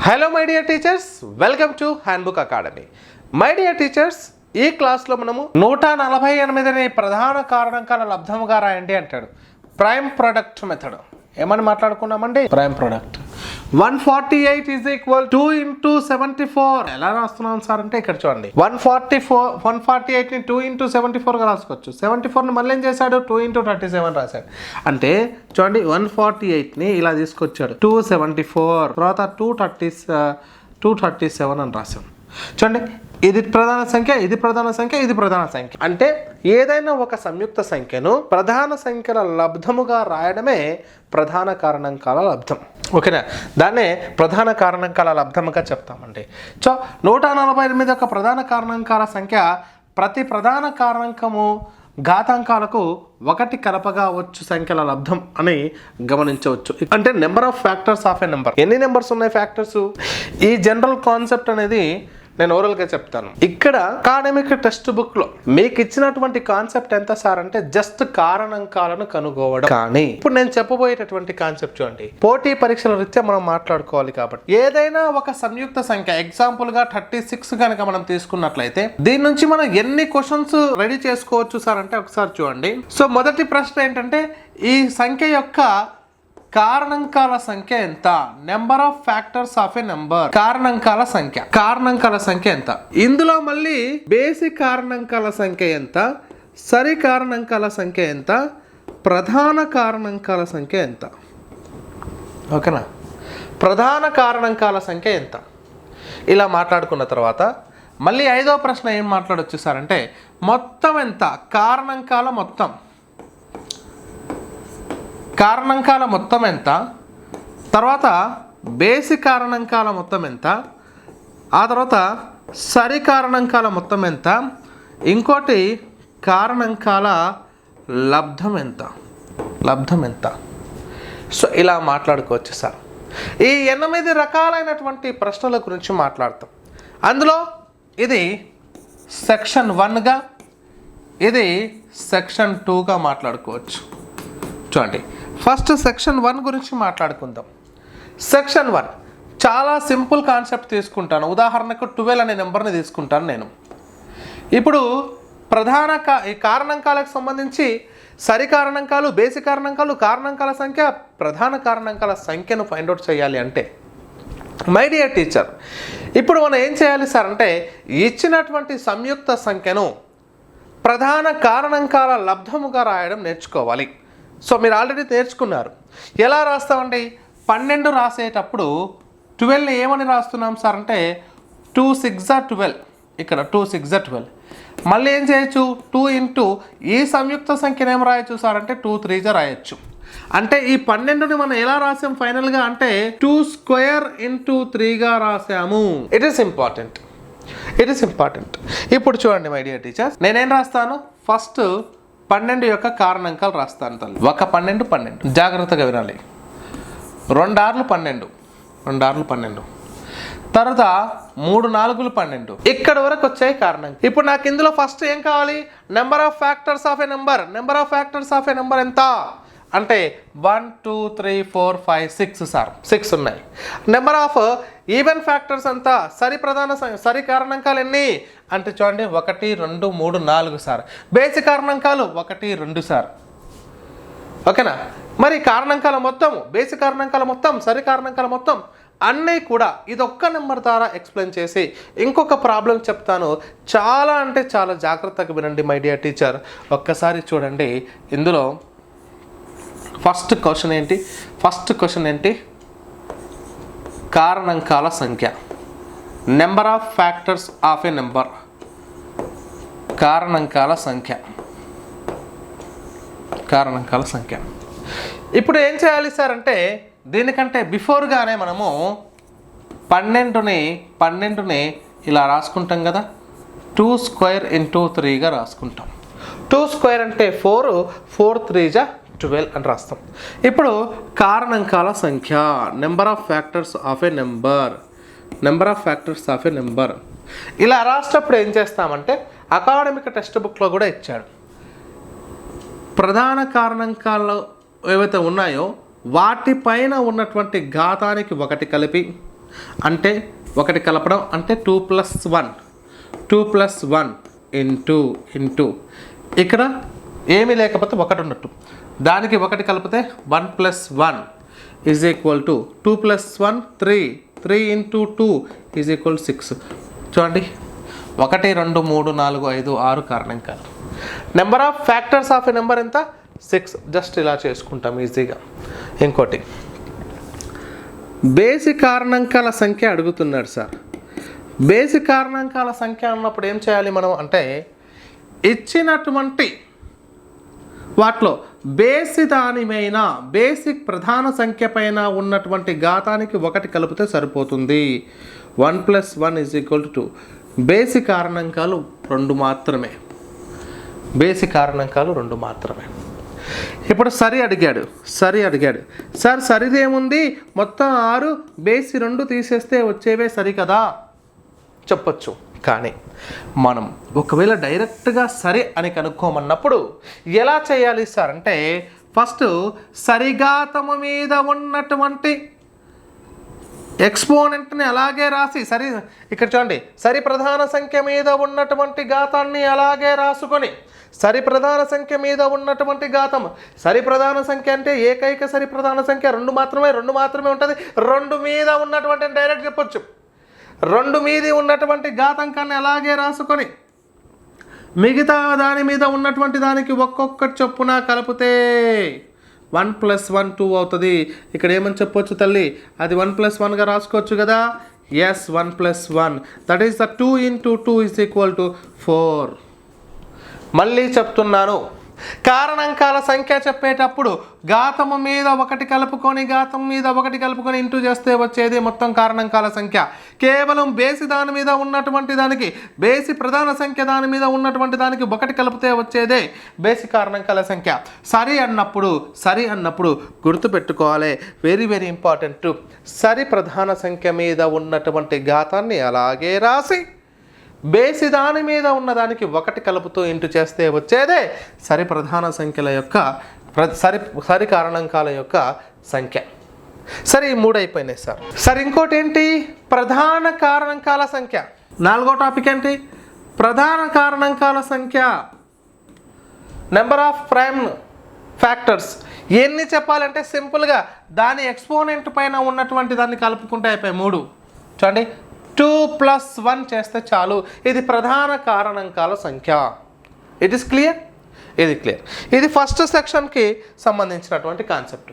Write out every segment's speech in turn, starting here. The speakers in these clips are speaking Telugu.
Hello my dear teachers, welcome to handbook academy. My dear teachers, ఈ క్లాస్లో మనము 148ని ప్రధాన కారణాంకాల లబ్ధముగా రాయండి అంటాడు. ప్రైమ్ ప్రొడక్ట్ మెథడ్ ఏమని మాట్లాడుకున్నామండి? Prime product 148 is equal 2 into 74. ఎలా రాస్తున్నాం సార్ అంటే ఇక్కడ చూడండి, 148ని 2 into 74గా రాసుకోవచ్చు. 74ని మళ్ళీ ఏం చేశాడు? 2 into 37 రాశాడు. అంటే చూడండి, 148ని ఇలా తీసుకొచ్చాడు, 274 తర్వాత 237 అని రాశాం. చూడండి, ఇది ప్రధాన సంఖ్య, ఇది ప్రధాన సంఖ్య, ఇది ప్రధాన సంఖ్య. అంటే ఏదైనా ఒక సంయుక్త సంఖ్యను ప్రధాన సంఖ్యల లబ్ధముగా రాయడమే ప్రధాన కారణాంకాల లబ్ధం. ఓకేనా? దాన్నే ప్రధాన కారణాంకాల లబ్ధముగా చెప్తామండి. 148 ఒక ప్రధాన కారణాంకాల సంఖ్య. ప్రతి ప్రధాన కారణాంకము ఘాతాంకాలకు 1 కలపగా వచ్చు సంఖ్యల లబ్ధం అని గమనించవచ్చు. అంటే number of factors of a number. ఎన్ని నెంబర్స్ ఉన్నాయి ఫ్యాక్టర్స్? ఈ జనరల్ కాన్సెప్ట్ అనేది నేను ఓరల్గా చెప్తాను. ఇక్కడ అకాడమిక్ టెక్స్ట్ బుక్ లో మీకు ఇచ్చినటువంటి కాన్సెప్ట్ ఎంత సార్ అంటే జస్ట్ కారణాంకాలను కనుగోవడం. కానీ ఇప్పుడు నేను చెప్పబోయేటటువంటి కాన్సెప్ట్ చూడండి, పోటీ పరీక్షల రీత్యా మనం మాట్లాడుకోవాలి కాబట్టి ఏదైనా ఒక సంయుక్త సంఖ్య, ఎగ్జాంపుల్ గా 36 కనుక మనం తీసుకున్నట్లయితే దీని నుంచి మనం ఎన్ని క్వశ్చన్స్ రెడీ చేసుకోవచ్చు సార్ అంటే ఒకసారి చూడండి. సో మొదటి ప్రశ్న ఏంటంటే, ఈ సంఖ్య యొక్క కారణాంకాల సంఖ్య ఎంత? Number of factors of a number. కారణాంకాల సంఖ్య ఎంత? ఇందులో మళ్ళీ బేసిక్ కారణాంకాల సంఖ్య ఎంత, సరి కారణాంకాల సంఖ్య ఎంత, ప్రధాన కారణాంకాల సంఖ్య ఎంత? ఓకేనా? ప్రధాన కారణాంకాల సంఖ్య ఎంత? ఇలా మాట్లాడుకున్న తర్వాత మళ్ళీ 5వ ప్రశ్న ఏం మాట్లాడొచ్చు సార్ అంటే, మొత్తం ఎంత? కారణాంకాల మొత్తం ఎంత, తర్వాత బేసిక్ కారణాంకాల మొత్తం ఎంత, ఆ తర్వాత సరి కారణాంకాల మొత్తం ఎంత, ఇంకోటి కారణాంకాల లబ్ధం ఎంత. సో ఇలా మాట్లాడుకోవచ్చు సార్. ఈ 8 రకాలైనటువంటి ప్రశ్నల గురించి మాట్లాడతాం. అందులో ఇది సెక్షన్ 1గా, ఇది సెక్షన్ 2గా మాట్లాడుకోవచ్చు. చూడండి, ఫస్ట్ సెక్షన్ 1 గురించి మాట్లాడుకుందాం. సెక్షన్ 1 చాలా సింపుల్ కాన్సెప్ట్ తీసుకుంటాను. ఉదాహరణకు 12 అనే నెంబర్ని తీసుకుంటాను నేను. ఇప్పుడు ప్రధాన కారణాంకాలకు సంబంధించి సరి కారణాంకాలు, బేసిక్ కారణాంకాలు, కారణాంకాల సంఖ్య, ప్రధాన కారణాంకాల సంఖ్యను ఫైండ్ అవుట్ చేయాలి అంటే మై డియర్ టీచర్, ఇప్పుడు మనం ఏం చేయాలి సార్ అంటే, ఇచ్చినటువంటి సంయుక్త సంఖ్యను ప్రధాన కారణాంకాల లబ్ధముగా రాయడం నేర్చుకోవాలి. సో మీరు ఆల్రెడీ నేర్చుకున్నారు. ఎలా రాస్తామండి? 12 రాసేటప్పుడు 12ని ఏమని రాస్తున్నాం సార్ అంటే 2 6 12. ఇక్కడ 2 6 12. మళ్ళీ ఏం చేయొచ్చు? 2 into ఈ సంయుక్త సంఖ్యను ఏం రాయొచ్చు సార్ అంటే 2 3 రాయొచ్చు. అంటే ఈ 12ని మనం ఎలా రాసాం ఫైనల్గా అంటే 2 square into 3గా రాసాము. It is important. ఇప్పుడు చూడండి మై డియర్ టీచర్స్, నేనేం రాస్తాను? ఫస్ట్ 12 యొక్క కారణాంకాలు రాస్తాను తల్లి. 1 12 జాగ్రత్తగా వినాలి. 2 6 12, తర్వాత 3 4 12. ఇక్కడ వరకు వచ్చాయి కారణాంకాలు. ఇప్పుడు నాకు ఇందులో ఫస్ట్ ఏం కావాలి? Number of factors of a number ఎంత అంటే 1 2 3 4 5 6 సార్. 6 ఉన్నాయి. నెంబర్ ఆఫ్ ఈవెన్ ఫ్యాక్టర్స్ అంతా, సరి కారణాంకాలు ఎన్ని అంటే చూడండి 1 2 3 4 సార్. Basic కారణాంకాలు 1 2 sir. ఓకేనా? మరి కారణాంకాల మొత్తం, బేసిక్ కారణాంకాల మొత్తం, సరి కారణాంకాల మొత్తం అన్నీ కూడా ఇదొక్క నెంబర్ ద్వారా ఎక్స్ప్లెయిన్ చేసి ఇంకొక ప్రాబ్లం చెప్తాను. చాలా అంటే చాలా జాగ్రత్తగా వినండి మై డియర్ టీచర్. ఒక్కసారి చూడండి, ఇందులో ఫస్ట్ క్వశ్చన్ ఏంటి? కారణాంకాల సంఖ్య. Number of factors of a number. కారణాంకాల సంఖ్య. ఇప్పుడు ఏం చేయాలి సార్ అంటే, దీనికంటే బిఫోర్గానే మనము 12ని ఇలా రాసుకుంటాం కదా, 2 square into 3గా రాసుకుంటాం. 2 square అంటే 4, 4 3 12 అని రాస్తాం. ఇప్పుడు కారణాంకాల సంఖ్య, number of factors of a number. ఇలా రాసేటప్పుడు ఏం చేస్తామంటే, అకాడమిక్ టెక్స్ట్ బుక్లో కూడా ఇచ్చాడు. ప్రధాన కారణాంకాలు ఏవైతే ఉన్నాయో వాటిపైన ఉన్నటువంటి ఘాతానికి 1 కలిపి అంటే ఒకటి కలపడం అంటే 2 + 1 2 + 1 ఇంటూ ఇక్కడ ఏమీ లేకపోతే ఒకటి ఉన్నట్టు, దానికి ఒకటి కలిపితే 1 + 1 is equal to 2 + 1 3 3 × 2 is equal 6. చూడండి 1 2 3 4 5 6 కారణాంకాలు. Number of factors of a number ఎంత? 6. జస్ట్ ఇలా చేసుకుంటాం ఈజీగా. ఇంకోటి బేసి కారణాంకాల సంఖ్య అడుగుతున్నాడు సార్. బేసి కారణాంకాల సంఖ్య అన్నప్పుడు ఏం చేయాలి మనం అంటే, ఇచ్చినటువంటి వాటిలో బేసిక్ ప్రధాన సంఖ్య పైన ఉన్నటువంటి ఘాతానికి ఒకటి కలిపితే సరిపోతుంది. 1 + 1 ఈజ్ ఈక్వల్ టు 2. బేసి కారణాంకాలు 2 మాత్రమే. ఇప్పుడు సరి అడిగాడు. సార్ సరిదేముంది, మొత్తం 6 బేసి 2 తీసేస్తే వచ్చేవే సరి కదా చెప్పొచ్చు. కానీ మనం ఒకవేళ డైరెక్ట్గా సరి అని కనుక్కోమన్నప్పుడు ఎలా చేయాలి సార్ అంటే, ఫస్ట్ సరిఘాతము మీద ఉన్నటువంటి ఎక్స్పోనెంట్ని అలాగే రాసి, ఇక్కడ చూడండి, సరి ప్రధాన సంఖ్య మీద ఉన్నటువంటి ఘాతాన్ని అలాగే రాసుకొని, సరి ప్రధాన సంఖ్య మీద ఉన్నటువంటి ఘాతం, సరి ప్రధాన సంఖ్య అంటే ఏకైక సరి ప్రధాన సంఖ్య 2 మాత్రమే ఉంటుంది. 2 మీద ఉన్నటువంటి డైరెక్ట్ చెప్పొచ్చు. 2 మీద ఉన్నటువంటి ఘాతాంకాన్ని అలాగే రాసుకొని మిగతా దాని మీద ఉన్నటువంటి దానికి ఒక్కొక్కటి చొప్పున కలిపితే 1 + 1 2 అవుతుంది. ఇక్కడ ఏమని చెప్పొచ్చు తల్లి, అది 1 + 1గా రాసుకోవచ్చు కదా. Yes, 1 + 1, that is the 2 × 2 is equal to 4. మళ్ళీ చెప్తున్నాను, కారణాంకాల సంఖ్య చెప్పేటప్పుడు ఘాతము మీద ఒకటి కలుపుకొని ఇంటూ చేస్తే వచ్చేది మొత్తం కారణాంకాల సంఖ్య. కేవలం బేసి దాని మీద ఉన్నటువంటి దానికి, బేసి ప్రధాన సంఖ్య దాని మీద ఉన్నటువంటి దానికి ఒకటి కలిపితే వచ్చేదే బేసి కారణాంకాల సంఖ్య. సరి అన్నప్పుడు గుర్తుపెట్టుకోవాలి, వెరీ వెరీ ఇంపార్టెంట్. సరి ప్రధాన సంఖ్య మీద ఉన్నటువంటి ఘాతాన్ని అలాగే రాసి బేసి దాని మీద ఉన్నదానికి ఒకటి కలుపుతూ ఇంటూ చేస్తే వచ్చేదే సరి ప్రధాన సంఖ్యల యొక్క సరి కారణాంకాల యొక్క సంఖ్య. సరే, ఈ 3 అయిపోయినాయి సార్. సరే, ఇంకోటి ఏంటి? ప్రధాన కారణాంకాల సంఖ్య. 4వ టాపిక్ ఏంటి? ప్రధాన కారణాంకాల సంఖ్య. Number of prime factors. ఎన్ని చెప్పాలంటే సింపుల్గా దాని ఎక్స్పోనెంట్ పైన ఉన్నటువంటి దాన్ని కలుపుకుంటే అయిపోయి 3. చూడండి, 2 + 1 చేస్తే చాలు. ఇది ప్రధాన కారణాంకాల సంఖ్య. It is clear? ఇది క్లియర్. ఇది ఫస్ట్ సెక్షన్కి సంబంధించినటువంటి కాన్సెప్ట్.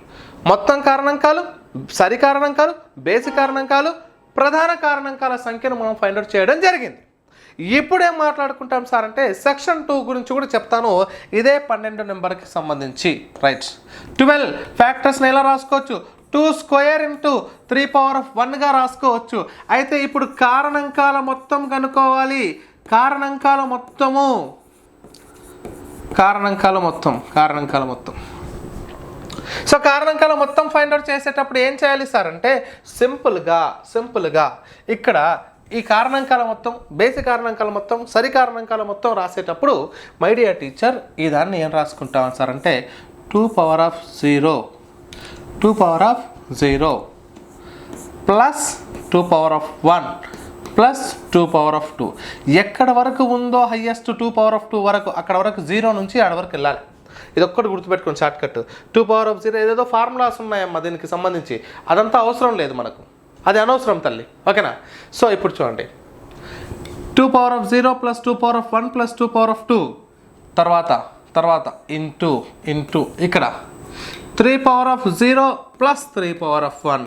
మొత్తం కారణాంకాలు, సరి కారణాంకాలు, బేసి కారణాంకాలు, ప్రధాన కారణాంకాల సంఖ్యను మనం ఫైండ్ అవుట్ చేయడం జరిగింది. ఇప్పుడేం మాట్లాడుకుంటాం సార్ అంటే, సెక్షన్ 2 గురించి కూడా చెప్తాను. ఇదే 12 నెంబర్కి సంబంధించి. రైట్, 12 ఫ్యాక్టర్స్ని ఎలా రాసుకోవచ్చు? 2² × 3⁻1గా రాసుకోవచ్చు. అయితే ఇప్పుడు కారణాంకాల మొత్తం కనుక్కోవాలి. కారణాంకాల మొత్తం. సో కారణాంకాల మొత్తం ఫైండ్ అవుట్ చేసేటప్పుడు ఏం చేయాలి సార్ అంటే, సింపుల్గా ఇక్కడ ఈ కారణాంకాల మొత్తం, బేసి కారణాంకాల మొత్తం, సరి కారణాంకాల మొత్తం రాసేటప్పుడు మై డియర్ టీచర్ ఈ దాన్ని ఏం రాసుకుంటాం సార్ అంటే 2 power of 0 plus 2 power of 1 plus 2 power of 2. ఎక్కడ వరకు ఉందో హైయెస్ట్ 2 power of 2 వరకు, అక్కడ వరకు 0 నుంచి ఆడ వరకు వెళ్ళాలి. ఇది ఒక్కటి గుర్తుపెట్టుకోండి షార్ట్కట్. 2 power of 0 ఏదేదో ఫార్ములాస్ ఉన్నాయమ్మా దీనికి సంబంధించి, అదంతా అవసరం లేదు మనకు, అది అనవసరం తల్లి. ఓకేనా? సో ఇప్పుడు చూడండి, 2 power of 0 plus 2 power of 1 plus 2 power of 2, తర్వాత ఇంటూ ఇక్కడ 3 power of 0 plus 3 power of 1.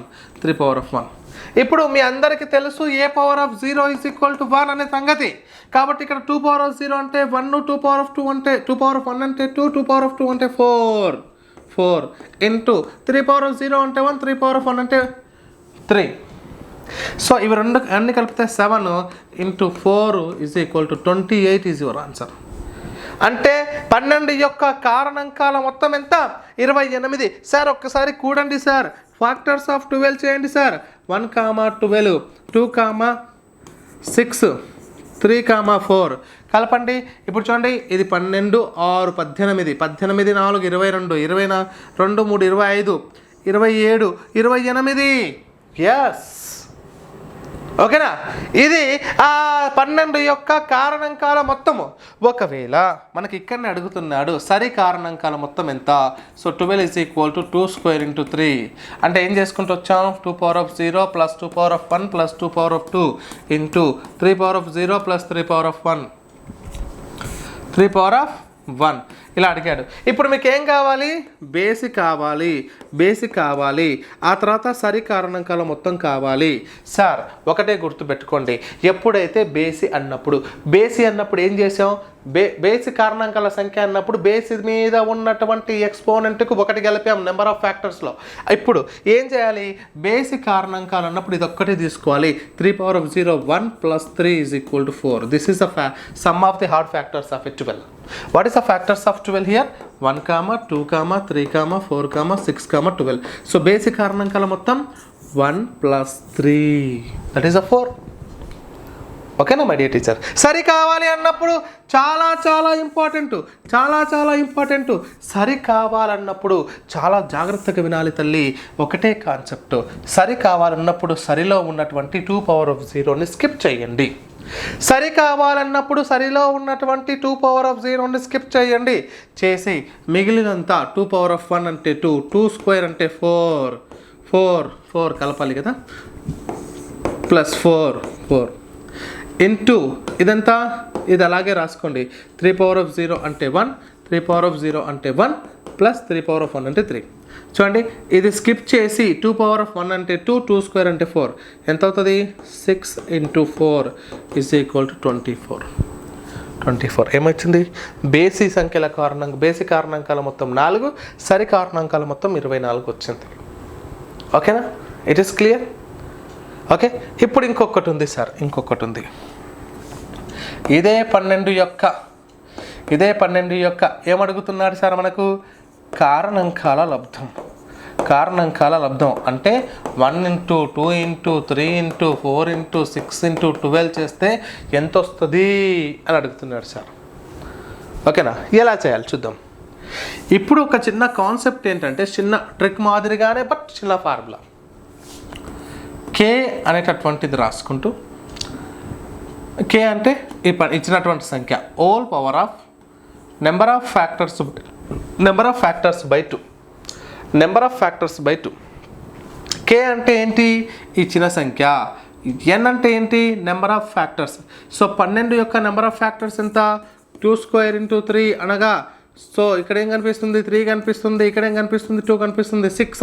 ఇప్పుడు మీ అందరికీ తెలుసు a power of 0 is equal to 1 అనే సంగతి. కాబట్టి ఇక్కడ 2 power of 0 అంటే 1, 2 power of 2 అంటే 2 power of 1 అంటే 2, 2 power of 2 అంటే 4 ఇంటూ 3 power of 0 అంటే 1, 3 power of 1 అంటే 3. సో ఇవి రెండు అన్ని కలిపితే 7 into 4 is equal to 28 is your answer. అంటే 12 యొక్క కారణాంకాల మొత్తం ఎంత? 28. సార్ ఒక్కసారి కూడండి సార్, ఫ్యాక్టర్స్ ఆఫ్ 12 చేయండి సార్. 1, 12, 2, 6, 3, 4 కలపండి. ఇప్పుడు చూడండి, ఇది 12, 6, 18, 18, 4, 22, 22, 3, 25, 27, 28. ఎస్, ఓకేనా? ఇది ఆ 12 యొక్క కారణాంకాల మొత్తము. ఒకవేళ మనకి ఇక్కడనే అడుగుతున్నాడు సరి కారణాంకాల మొత్తం ఎంత, సో 12 = 2 స్క్వేర్ ఇంటూ 3 అంటే ఏం చేసుకుంటూ వచ్చాం, 2^0 + 2^1 + 2^2 ఇంటూ 3^0 + 3^1 3^1 ఇలా అడిగాడు. ఇప్పుడు మీకు ఏం కావాలి, బేసి కావాలి, ఆ తర్వాత సరి కారణాంకాల మొత్తం కావాలి. సార్ ఒకటే గుర్తుపెట్టుకోండి, ఎప్పుడైతే బేసి అన్నప్పుడు ఏం చేసాం, బేసి కారణాంకాల సంఖ్య అన్నప్పుడు బేసి మీద ఉన్నటువంటి ఎక్స్పోనెంట్కు 1 కలిపాం నెంబర్ ఆఫ్ ఫ్యాక్టర్స్లో. ఇప్పుడు ఏం చేయాలి, బేసి కారణాంకాలు అన్నప్పుడు ఇది ఒక్కటే తీసుకోవాలి, 3^0 1 + 3 = 4. This is the sum of the hard factors of 12. What is the factors of 12 here, 1, 2, 3, 4, 6, 12. So బేసి కారణాంకాల మొత్తం 1 + 3 దట్ ఈస్ 4. ఓకేనా మై డియర్ టీచర్? సరి కావాలి అన్నప్పుడు చాలా ఇంపార్టెంట్. సరి కావాలన్నప్పుడు చాలా జాగ్రత్తగా వినాలి తల్లి. ఒకటే కాన్సెప్ట్, సరి కావాలన్నప్పుడు సరిలో ఉన్నటువంటి 2^0ని స్కిప్ చేయండి. సరి కావాలన్నప్పుడు సరిలో ఉన్నటువంటి 2^0ని స్కిప్ చేయండి. చేసి మిగిలినంతా 2^1 అంటే 2, 2 స్క్వేర్ అంటే 4 కలపాలి కదా, +4 ఇంటూ ఇదంతా ఇది అలాగే రాసుకోండి, 3^0 అంటే 1, 3^0 అంటే 1 + 3^1 అంటే 3. చూడండి ఇది స్కిప్ చేసి 2^1 అంటే 2, 2 స్క్వేర్ అంటే 4 ఎంత అవుతుంది, 6 × 4 = 24. ఏమొచ్చింది, బేసి కారణాంకాల మొత్తం 4, సరి కారణాంకాల మొత్తం 24 వచ్చింది. ఓకేనా? It is clear? ఓకే. ఇప్పుడు ఇంకొకటి ఉంది సార్, ఇదే 12 యొక్క ఏమడుగుతున్నాడు సార్ మనకు, కారణాంకాల లబ్ధం అంటే 1 × 2 × 3 × 4 × 6 × 12 చేస్తే ఎంత వస్తుంది అని అడుగుతున్నాడు సార్. ఓకేనా? ఎలా చేయాలి చూద్దాం. ఇప్పుడు ఒక చిన్న కాన్సెప్ట్ ఏంటంటే, చిన్న ట్రిక్ మాదిరిగానే బట్ చిన్న ఫార్ములా, K అనేటటువంటిది రాసుకుంటూ, K అంటే ఇచ్చినటువంటి సంఖ్య whole power of number of factors by 2. K అంటే ఏంటి, ఇచ్చిన సంఖ్య. N అంటే ఏంటి, నెంబర్ ఆఫ్ ఫ్యాక్టర్స్. సో 12 యొక్క నెంబర్ ఆఫ్ ఫ్యాక్టర్స్ ఎంత, 2 స్క్వేర్ ఇంటూ 3 అనగా, సో ఇక్కడ ఏం కనిపిస్తుంది, 3 కనిపిస్తుంది, ఇక్కడ ఏం కనిపిస్తుంది, 2 కనిపిస్తుంది, 6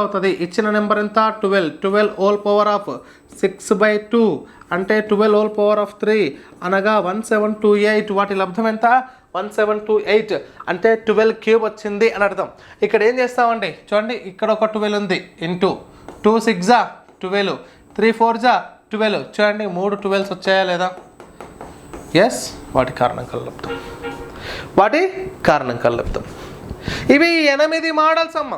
అవుతుంది. ఇచ్చిన నెంబర్ ఎంత, 12 ఓల్ పవర్ ఆఫ్ 6/2 అంటే 12 ఓల్ పవర్ ఆఫ్ 3 అనగా 1728. వాటి లబ్ధం ఎంత, 1728 అంటే 12³ వచ్చింది అని అర్థం. ఇక్కడ ఏం చేస్తామండి చూడండి, ఇక్కడ ఒక 12 ఉంది, ఇంటూ 2 6 12, 3 4 12. చూడండి 3 12s వచ్చాయా లేదా, ఎస్, వాటి కారణాంకాల లబ్ధం. ఇవి 8 మోడల్స్ అమ్మ.